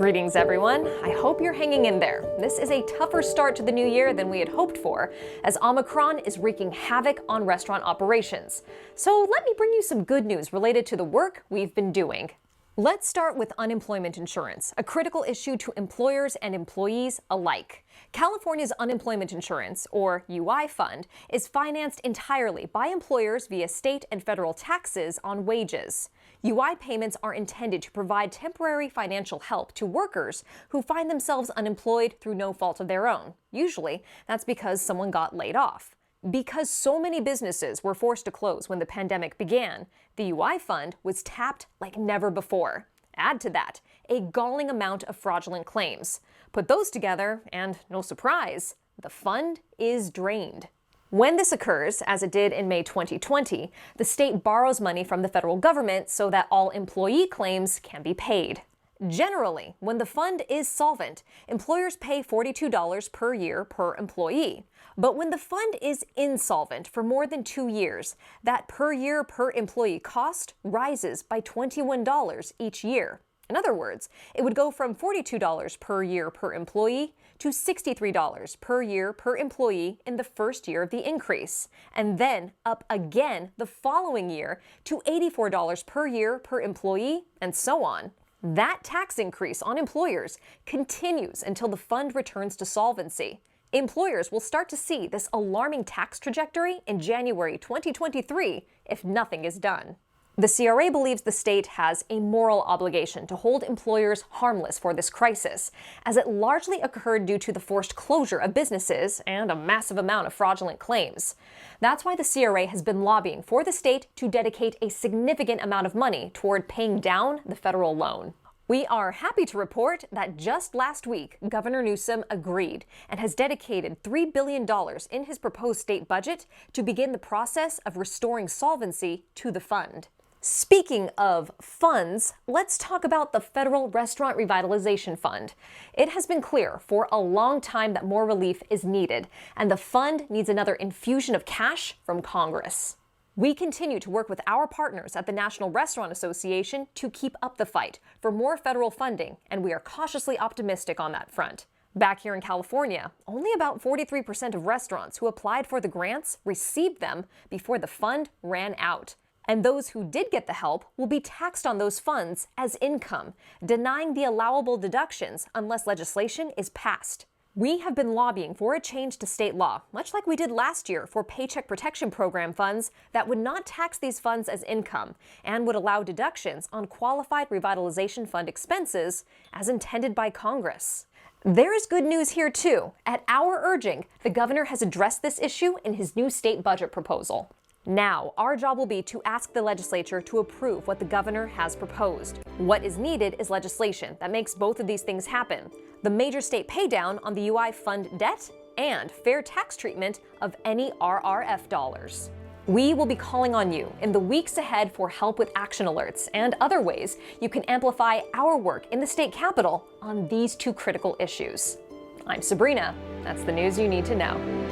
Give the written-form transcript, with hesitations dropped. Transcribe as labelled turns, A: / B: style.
A: Greetings, everyone. I hope you're hanging in there. This is a tougher start to the new year than we had hoped for, as Omicron is wreaking havoc on restaurant operations. So let me bring you some good news related to the work we've been doing. Let's start with unemployment insurance, a critical issue to employers and employees alike. California's unemployment insurance, or UI fund, is financed entirely by employers via state and federal taxes on wages. UI payments are intended to provide temporary financial help to workers who find themselves unemployed through no fault of their own. Usually, that's because someone got laid off. Because so many businesses were forced to close when the pandemic began, the UI fund was tapped like never before. Add to that a galling amount of fraudulent claims. Put those together, and no surprise, the fund is drained. When this occurs, as it did in May 2020, the state borrows money from the federal government so that all employee claims can be paid. Generally, when the fund is solvent, employers pay $42 per year per employee. But when the fund is insolvent for more than 2 years, that per year per employee cost rises by $21 each year. In other words, it would go from $42 per year per employee to $63 per year per employee in the first year of the increase, and then up again the following year to $84 per year per employee, and so on. That tax increase on employers continues until the fund returns to solvency. Employers will start to see this alarming tax trajectory in January 2023 if nothing is done. The CRA believes the state has a moral obligation to hold employers harmless for this crisis, as it largely occurred due to the forced closure of businesses and a massive amount of fraudulent claims. That's why the CRA has been lobbying for the state to dedicate a significant amount of money toward paying down the federal loan. We are happy to report that just last week, Governor Newsom agreed and has dedicated $3 billion in his proposed state budget to begin the process of restoring solvency to the fund. Speaking of funds, let's talk about the federal Restaurant Revitalization Fund. It has been clear for a long time that more relief is needed, and the fund needs another infusion of cash from Congress. We continue to work with our partners at the National Restaurant Association to keep up the fight for more federal funding, and we are cautiously optimistic on that front. Back here in California, only about 43% of restaurants who applied for the grants received them before the fund ran out. And those who did get the help will be taxed on those funds as income, denying the allowable deductions unless legislation is passed. We have been lobbying for a change to state law, much like we did last year for Paycheck Protection Program funds that would not tax these funds as income and would allow deductions on qualified revitalization fund expenses as intended by Congress. There is good news here too. At our urging, the governor has addressed this issue in his new state budget proposal. Now, our job will be to ask the legislature to approve what the governor has proposed. What is needed is legislation that makes both of these things happen: the major state paydown on the UI fund debt and fair tax treatment of any RRF dollars. We will be calling on you in the weeks ahead for help with action alerts and other ways you can amplify our work in the state capitol on these two critical issues. I'm Sabrina. That's the news you need to know.